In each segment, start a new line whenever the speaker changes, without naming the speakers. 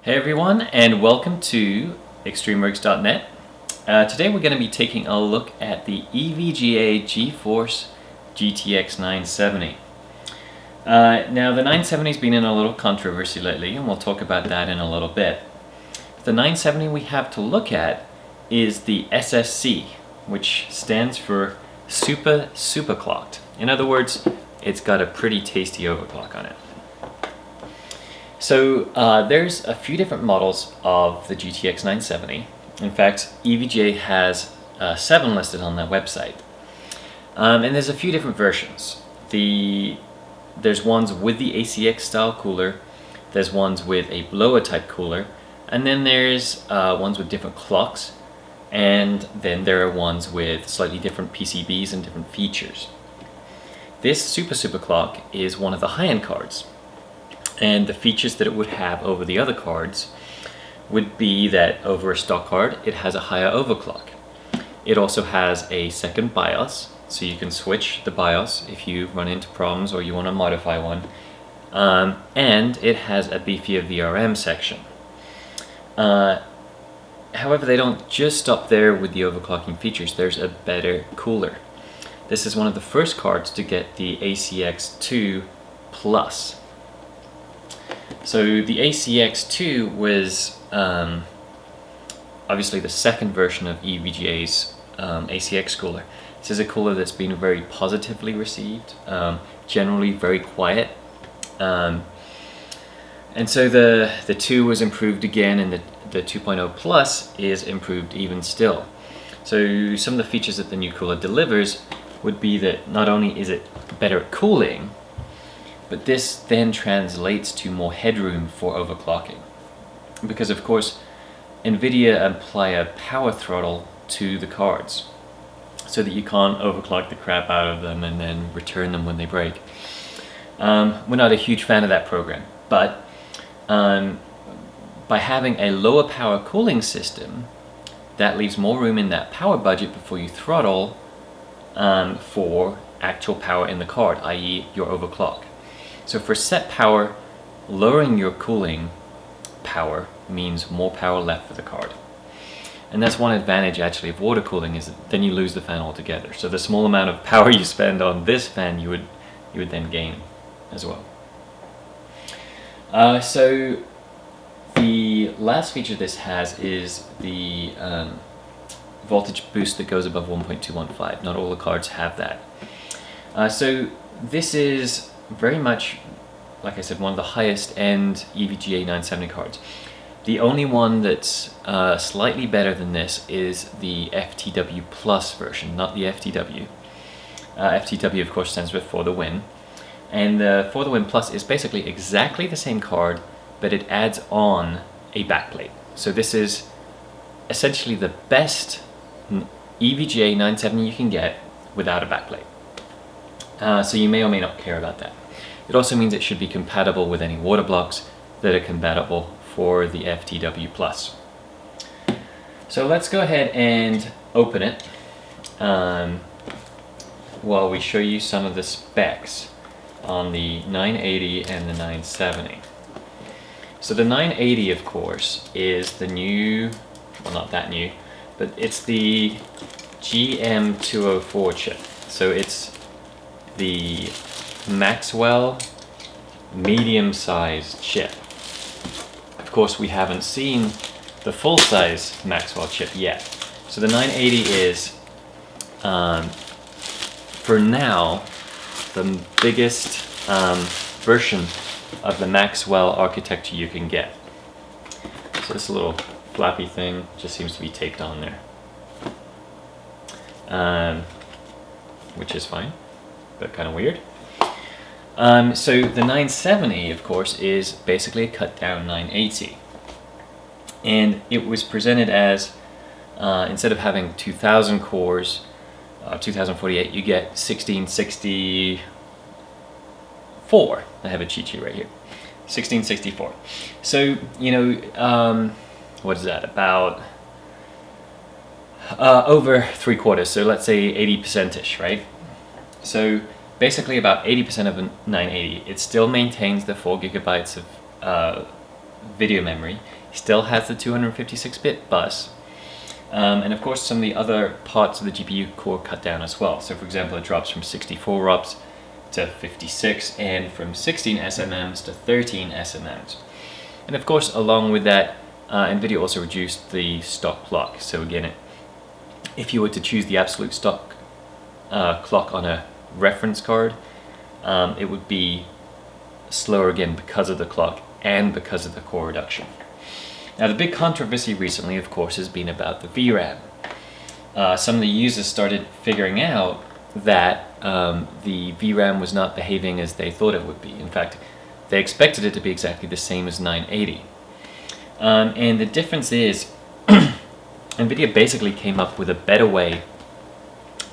Hey everyone, and welcome to ExtremeWorks.net. Today we're going to be taking a look at the EVGA GTX 970. Now the 970 has been in a little controversy lately, and we'll talk about that in a little bit. The 970 we have to look at is the SSC, which stands for Super Clocked. In other words, it's got a pretty tasty overclock on it. So there's a few different models of the GTX 970. In fact, EVGA has 7 listed on their website. And there's a few different versions. There's ones with the ACX style cooler, there's ones with a blower type cooler, and then there's ones with different clocks, and then there are ones with slightly different PCBs and different features. This Super clock is one of the high-end cards. And the features that it would have over the other cards would be that over a stock card, it has a higher overclock. It also has a second BIOS, so you can switch the BIOS if you run into problems or you want to modify one. And it has a beefier VRAM section. However, they don't just stop there with the overclocking features. There's a better cooler. This is one of the first cards to get the ACX2 Plus. So the ACX2 was obviously the second version of EVGA's ACX cooler. This is a cooler that's been very positively received, generally very quiet. And so the 2 was improved again, and the 2.0 Plus is improved even still. So some of the features that the new cooler delivers would be that not only is it better at cooling, but this then translates to more headroom for overclocking. Because of course, NVIDIA apply a power throttle to the cards so that you can't overclock the crap out of them and then return them when they break. We're not a huge fan of that program, but by having a lower power cooling system, that leaves more room in that power budget before you throttle for actual power in the card, i.e. your overclock. So for set power, lowering your cooling power means more power left for the card. And that's one advantage actually of water cooling, is that then you lose the fan altogether. So the small amount of power you spend on this fan, you would then gain as well. So the last feature this has is the voltage boost that goes above 1.215. Not all the cards have that. So this is very much, like I said, one of the highest end EVGA 970 cards. The only one that's slightly better than this is the FTW Plus version, not the FTW. FTW of course stands for the Win. And the For the Win Plus is basically exactly the same card, but it adds on a backplate. So this is essentially the best EVGA 970 you can get without a backplate. So you may or may not care about that. It also means it should be compatible with any water blocks that are compatible for the FTW Plus. So let's go ahead and open it while we show you some of the specs on the 980 and the 970. So the 980, of course, is the new, well, not that new, but it's the GM204 chip. So it's the Maxwell medium-sized chip. Of course, we haven't seen the full-size Maxwell chip yet. So the 980 is, for now, the biggest version of the Maxwell architecture you can get. So this little flappy thing just seems to be taped on there, which is fine, but kind of weird. So the 970, of course, is basically a cut down 980. And it was presented as, instead of having 2000 cores, 2048, you get 1664. I have a cheat sheet right here. 1664. So, you know, what is that? About over 3/4. So let's say 80%-ish, right? So basically about 80% of the 980, it still maintains the 4 gigabytes of video memory. Still has the 256-bit bus. And of course some of the other parts of the GPU core cut down as well. So for example, it drops from 64 ROPs to 56 and from 16 SMMs to 13 SMMs. And of course, along with that, NVIDIA also reduced the stock clock. So again, if you were to choose the absolute stock clock on a reference card, it would be slower again because of the clock and because of the core reduction. Now the big controversy recently, of course, has been about the VRAM. Some of the users started figuring out that the VRAM was not behaving as they thought it would be. In fact, they expected it to be exactly the same as 980. And the difference is, NVIDIA basically came up with a better way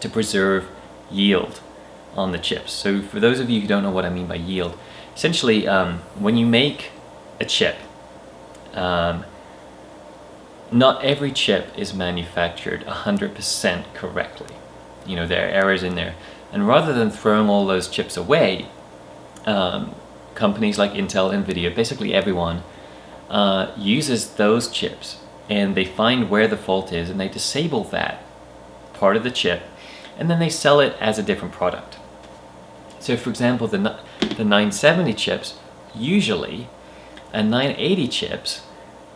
to preserve yield on the chips. So for those of you who don't know what I mean by yield, essentially when you make a chip, not every chip is manufactured 100% correctly. You know, there are errors in there. And rather than throwing all those chips away, companies like Intel, NVIDIA, basically everyone, uses those chips, and they find where the fault is and they disable that part of the chip, and then they sell it as a different product. So for example, the 970 chips, usually, and 980 chips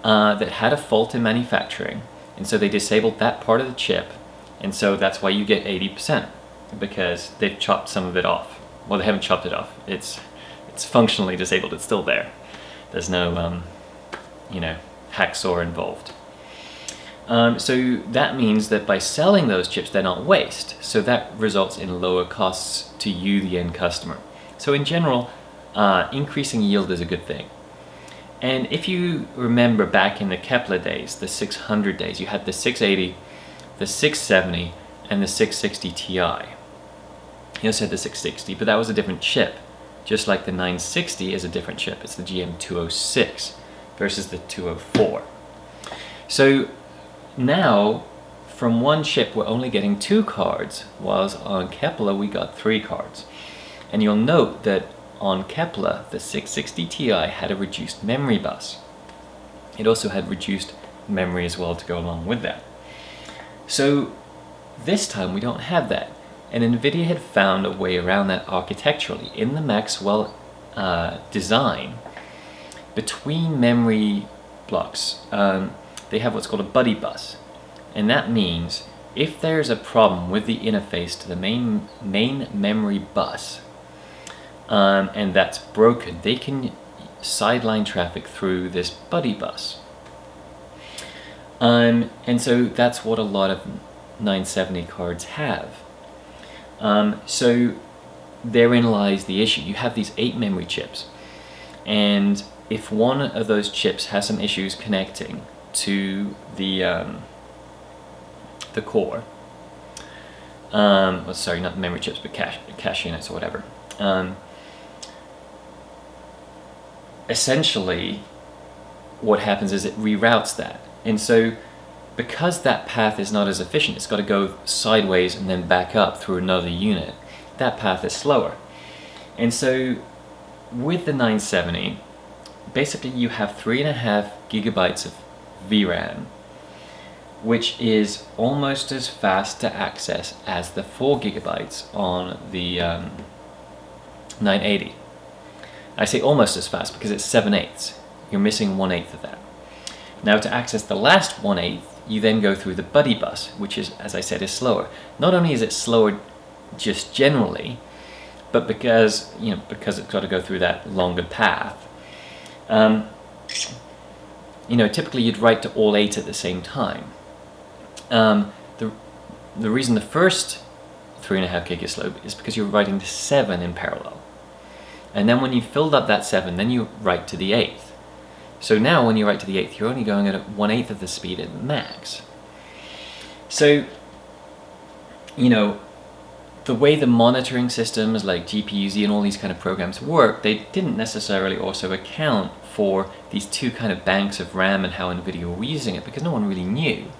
that had a fault in manufacturing, and so they disabled that part of the chip, and so that's why you get 80%, because they've chopped some of it off. Well, they haven't chopped it off. It's functionally disabled. It's still there. There's no hacksaw involved. So that means that by selling those chips, they're not waste. So that results in lower costs to you, the end customer. So in general, increasing yield is a good thing. And if you remember back in the Kepler days, the 600 days, you had the 680, the 670, and the 660 Ti. You also had the 660, but that was a different chip. Just like the 960 is a different chip. It's the GM206 versus the 204. So now, from one chip, we're only getting 2 cards, whilst on Kepler we got 3 cards. And you'll note that on Kepler, the 660 Ti had a reduced memory bus. It also had reduced memory as well to go along with that. So this time we don't have that. And NVIDIA had found a way around that architecturally. In the Maxwell design, between memory blocks, they have what's called a buddy bus. And that means if there's a problem with the interface to the main memory bus, and that's broken, they can sideline traffic through this buddy bus. And so that's what a lot of 970 cards have. So therein lies the issue. You have these 8 memory chips, and if one of those chips has some issues connecting to the core, well, sorry, not memory chips, but cache units or whatever, essentially what happens is it reroutes that. And so because that path is not as efficient, it's got to go sideways and then back up through another unit. That path is slower. And so with the 970, basically you have 3.5 gigabytes of VRAM, which is almost as fast to access as the 4 gigabytes on the 980. I say almost as fast because it's 7/8. You're missing 1/8 of that. Now to access the last 1/8, you then go through the buddy bus, which is, as I said, is slower. Not only is it slower just generally, but because it's got to go through that longer path. Typically you'd write to all 8 at the same time. The reason the first 3.5 gig is slow is because you're writing to 7 in parallel. And then when you filled up that 7, then you write to the 8th. So now when you write to the 8th, you're only going at 1/8 of the speed at max. So, the way the monitoring systems like GPU-Z and all these kind of programs work, they didn't necessarily also account for these 2 kind of banks of RAM and how NVIDIA were using it, because no one really knew.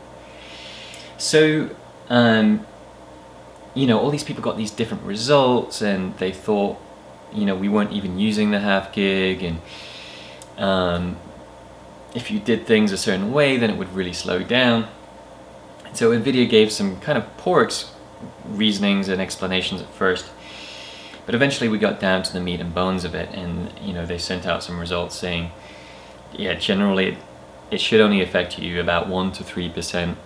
So, all these people got these different results, and they thought, we weren't even using the 0.5 gig, and if you did things a certain way, then it would really slow down. And so EVGA gave some kind of poor reasonings and explanations at first, but eventually we got down to the meat and bones of it, and they sent out some results saying, yeah, generally it should only affect you about 1 to 3%,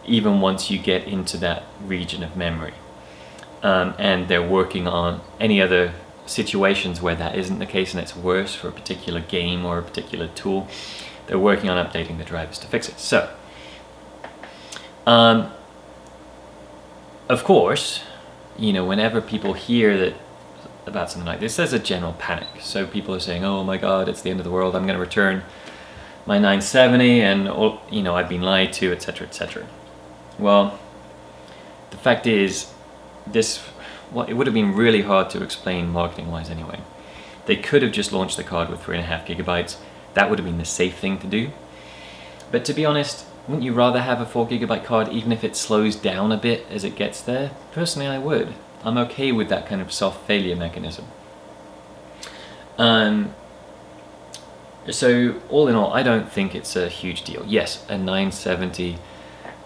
even once you get into that region of memory. And they're working on any other situations where that isn't the case and it's worse for a particular game or a particular tool. They're working on updating the drivers to fix it. So, of course, whenever people hear about something like this, there's a general panic. So people are saying, oh my god, it's the end of the world, I'm going to return my 970 and I've been lied to, etc, etc. Well, the fact is, it would have been really hard to explain marketing wise anyway. They could have just launched the card with 3.5 gigabytes. That would have been the safe thing to do. But to be honest, wouldn't you rather have a 4 gigabyte card even if it slows down a bit as it gets there? Personally, I would. I'm okay with that kind of soft failure mechanism. So all in all, I don't think it's a huge deal. Yes, a 970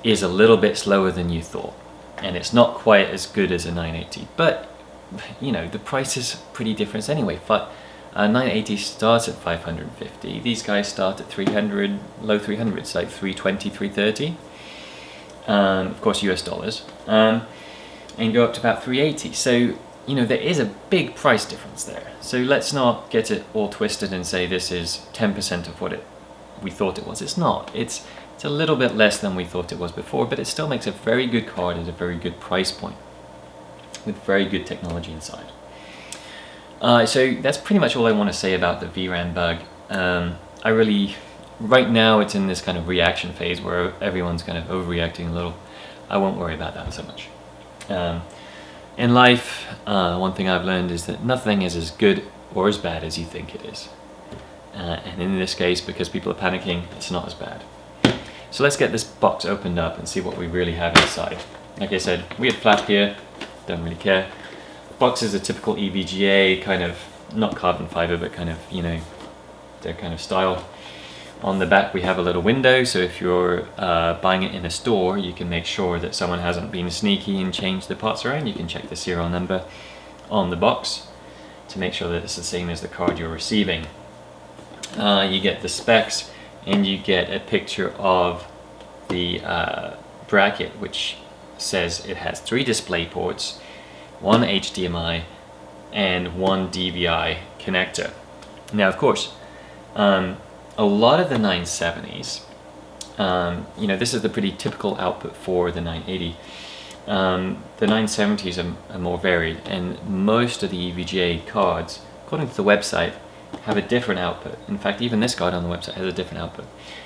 is a little bit slower than you thought, and it's not quite as good as a 980, but the price is pretty different anyway. 980 starts at 550. These guys start at 300, low 300s, like 320, 330. Of course, US dollars, and go up to about 380. So there is a big price difference there. So let's not get it all twisted and say this is 10% of what we thought it was. It's not. It's a little bit less than we thought it was before, but it still makes a very good card at a very good price point with very good technology inside. So that's pretty much all I want to say about the VRAM bug. Right now it's in this kind of reaction phase where everyone's kind of overreacting a little. I won't worry about that so much. In life, one thing I've learned is that nothing is as good or as bad as you think it is. And in this case, because people are panicking, it's not as bad. So let's get this box opened up and see what we really have inside. Like I said, weird flap here, don't really care. The box is a typical EVGA kind of, not carbon fiber, but kind of, their kind of style. On the back we have a little window, so if you're buying it in a store, you can make sure that someone hasn't been sneaky and changed the parts around. You can check the serial number on the box to make sure that it's the same as the card you're receiving. You get the specs, and you get a picture of the bracket, which says it has 3 display ports, 1 HDMI, and 1 DVI connector. Now, of course, a lot of the 970s, this is the pretty typical output for the 980. The 970s are more varied, and most of the EVGA cards, according to the website, have a different output. In fact, even this card on the website has a different output.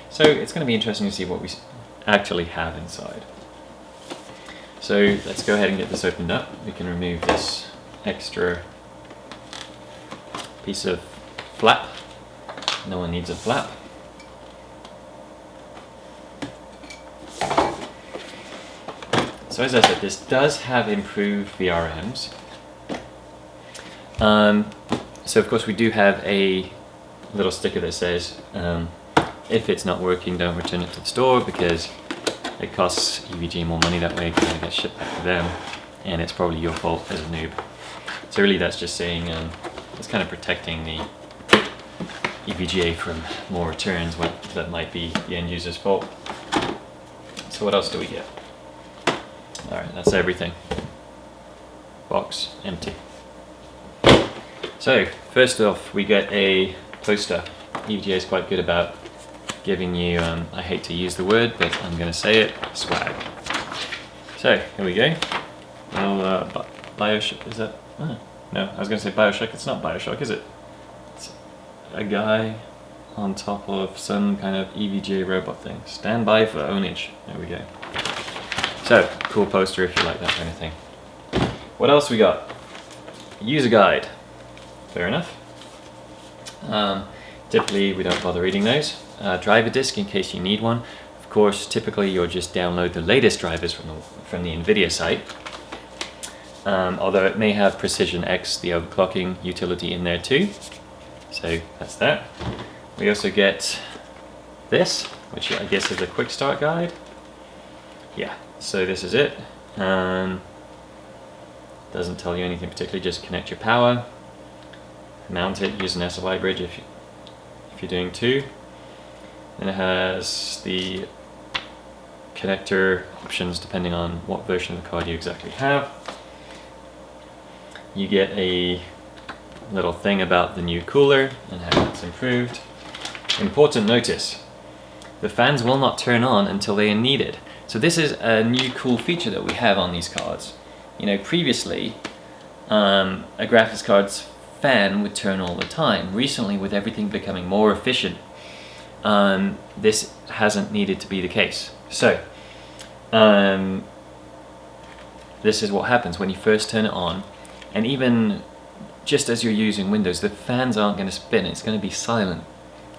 So it's going to be interesting to see what we actually have inside. So let's go ahead and get this opened up. We can remove this extra piece of flap. No one needs a flap. So as I said, this does have improved VRAMs. So of course we do have a little sticker that says if it's not working, don't return it to the store, because it costs EVGA more money that way because it gets shipped back to them, and it's probably your fault as a noob. So really that's just saying it's kind of protecting the EVGA from more returns that might be the end user's fault. So what else do we get? Alright, that's everything. Box empty. So first off, we get a poster. EVGA is quite good about giving you, I hate to use the word, but I'm going to say it, swag. So here we go. Well, Bioshock, is that? Oh, no, I was going to say Bioshock. It's not Bioshock, is it? It's a guy on top of some kind of EVGA robot thing. Stand by for ownage. There we go. So, cool poster if you like that kind of thing. What else we got? User guide. Fair enough. Typically we don't bother reading those. Driver disk in case you need one. Of course, typically you'll just download the latest drivers from the NVIDIA site. Although it may have Precision X, the overclocking utility in there too. So that's that. We also get this, which I guess is a quick start guide. Yeah, so this is it. Doesn't tell you anything particularly, just connect your power, mount it, use an SLI bridge if you're doing 2. Then it has the connector options depending on what version of the card you exactly have. You get a little thing about the new cooler and how it's improved. Important notice, the fans will not turn on until they are needed. So this is a new cool feature that we have on these cards. You know, previously, a graphics card's fan would turn all the time. Recently, with everything becoming more efficient, this hasn't needed to be the case. So, this is what happens when you first turn it on, and even just as you're using Windows, the fans aren't going to spin, it's going to be silent,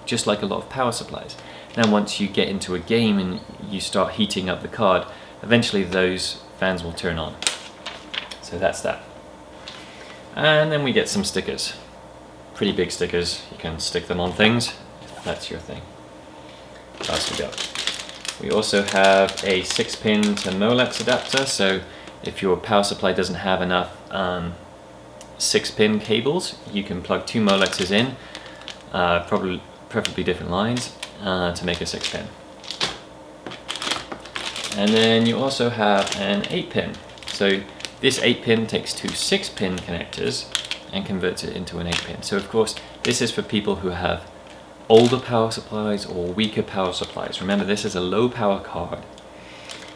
just like a lot of power supplies. Now once you get into a game and you start heating up the card, eventually those fans will turn on. So that's that. And then we get some stickers. Pretty big stickers, you can stick them on things, if that's your thing. What else we got? We also have a 6-pin to Molex adapter, so if your power supply doesn't have enough 6-pin cables, you can plug 2 Molexes in, preferably different lines, to make a 6-pin. And then you also have an 8-pin. So this 8-pin takes 2 6-pin connectors and converts it into an 8-pin. So of course, this is for people who have older power supplies or weaker power supplies. Remember, this is a low power card.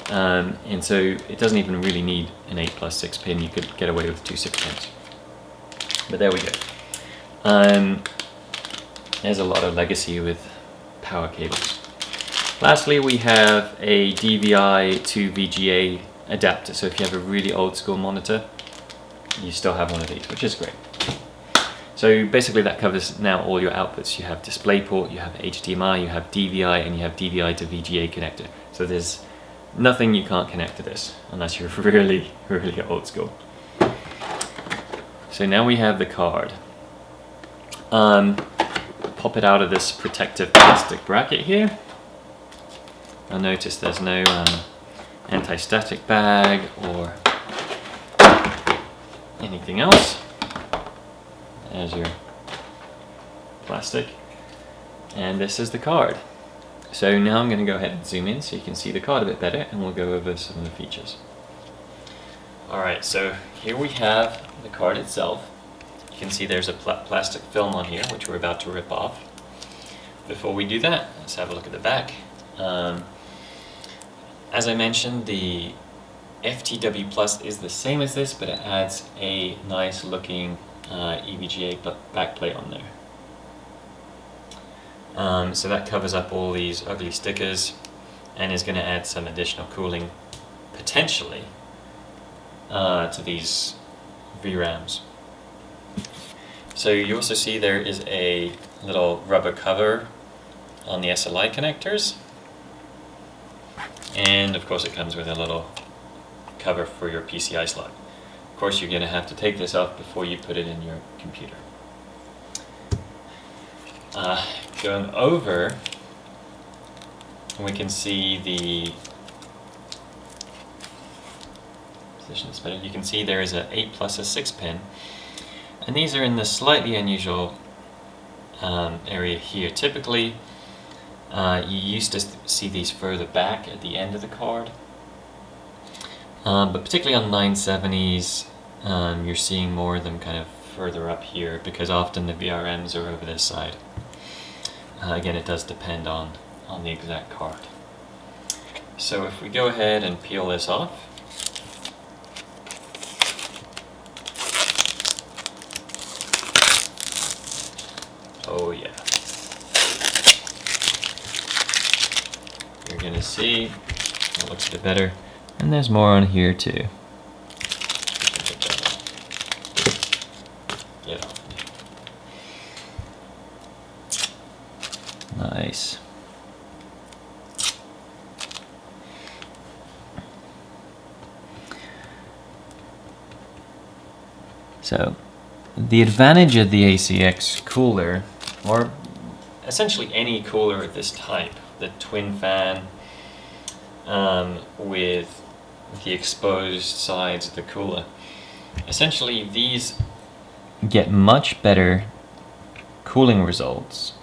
And so it doesn't even really need an 8 plus 6-pin. You could get away with 2 6-pins. But there we go. There's a lot of legacy with power cables. Lastly, we have a DVI to VGA adapter. So if you have a really old school monitor, you still have one of these, which is great. So basically that covers now all your outputs. You have DisplayPort, you have HDMI, you have DVI, and you have DVI to VGA connector. So there's nothing you can't connect to this, unless you're really, really old school. So now we have the card. Pop it out of this protective plastic bracket here. You'll notice there's no anti-static bag or anything else. There's your plastic. And this is the card. So now I'm going to go ahead and zoom in so you can see the card a bit better, and we'll go over some of the features. Alright, so here we have the card itself. You can see there's a plastic film on here, which we're about to rip off. Before we do that, let's have a look at the back. As I mentioned, the FTW Plus is the same as this, but it adds a nice looking EVGA backplate on there. So that covers up all these ugly stickers and is going to add some additional cooling, potentially, to these VRAMs. So you also see there is a little rubber cover on the SLI connectors, and of course it comes with a little cover for your PCI slot. Of course you're going to have to take this off before you put it in your computer. Going over, we can see the position is better. You can see there is an 8 plus a 6-pin, and these are in the slightly unusual area here. Typically, you used to see these further back at the end of the card, but particularly on 970s, you're seeing more of them kind of further up here because often the VRMs are over this side. Again, it does depend on the exact card. So if we go ahead and peel this off, oh yeah, you're gonna see it looks a bit better, and there's more on here too. Get off. Nice. So the advantage of the ACX cooler, or essentially any cooler of this type, the twin fan with the exposed sides of the cooler. Essentially, these get much better cooling results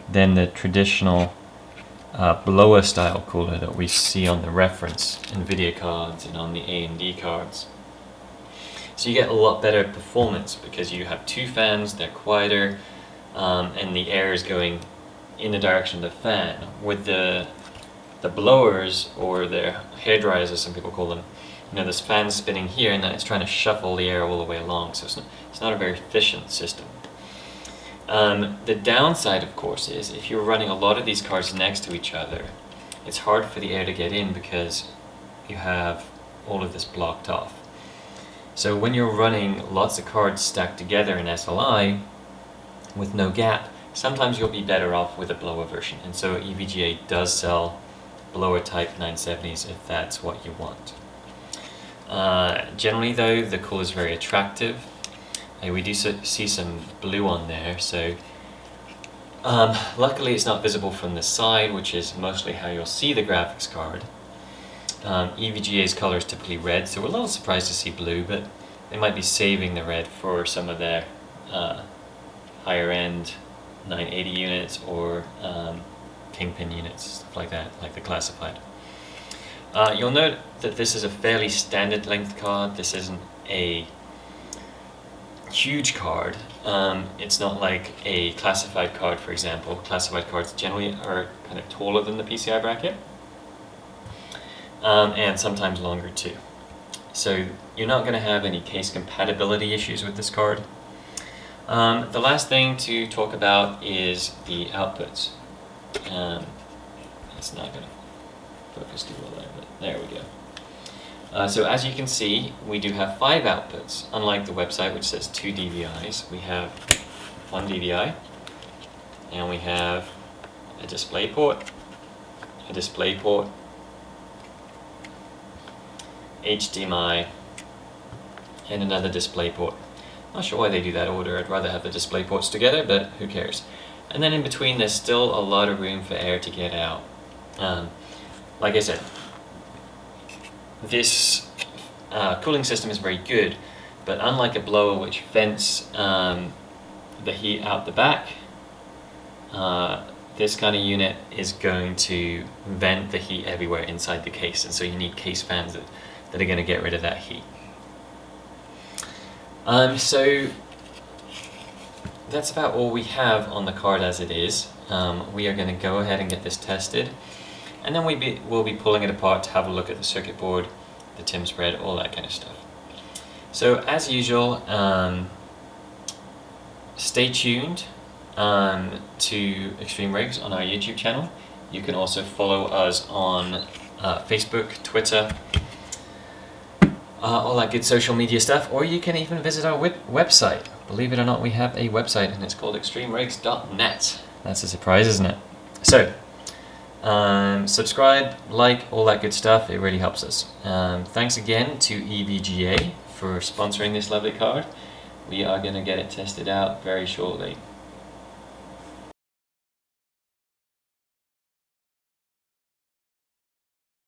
than the traditional blower style cooler that we see on the reference NVIDIA cards and on the AMD cards. So you get a lot better performance because you have two fans, they're quieter, and the air is going in the direction of the fan. With the blowers, or the hair dryers as some people call them, you know, this fan's spinning here and then it's trying to shuffle the air all the way along, so it's not a very efficient system. The downside, of course, is if you're running a lot of these cards next to each other, it's hard for the air to get in because you have all of this blocked off. So when you're running lots of cards stacked together in SLI with no gap, sometimes you'll be better off with a blower version. And so EVGA does sell blower type 970s if that's what you want. Generally though, the cooler is very attractive. We do see some blue on there, so luckily it's not visible from the side, which is mostly how you'll see the graphics card. EVGA's color is typically red, so we're a little surprised to see blue, but they might be saving the red for some of their higher end 980 units or Kingpin units, stuff like that, like the classified. You'll note that this is a fairly standard length card. This isn't a huge card. It's not like a classified card, for example. Classified cards generally are kind of taller than the PCI bracket, and sometimes longer too. So you're not going to have any case compatibility issues with this card. The last thing to talk about is the outputs. It's not going to focus too well there, but there we go. So as you can see, we do have 5 outputs. Unlike the website, which says 2 DVIs, we have 1 DVI, and we have a display port, HDMI, and another display port. Not sure why they do that order. I'd rather have the display ports together, but who cares. And then in between, there's still a lot of room for air to get out. Like I said, this cooling system is very good, but unlike a blower which vents the heat out the back, this kind of unit is going to vent the heat everywhere inside the case, and so you need case fans that are going to get rid of that heat. So that's about all we have on the card as it is. We are going to go ahead and get this tested, and then we'll be pulling it apart to have a look at the circuit board, the TIM spread, all that kind of stuff. So as usual, stay tuned to Extreme Rigs on our YouTube channel. You can also follow us on Facebook, Twitter, all that good social media stuff, or you can even visit our website. Believe it or not, we have a website and it's called extremerigs.net. That's a surprise, isn't it? So, subscribe, like, all that good stuff. It really helps us. Thanks again to EVGA for sponsoring this lovely card. We are going to get it tested out very shortly.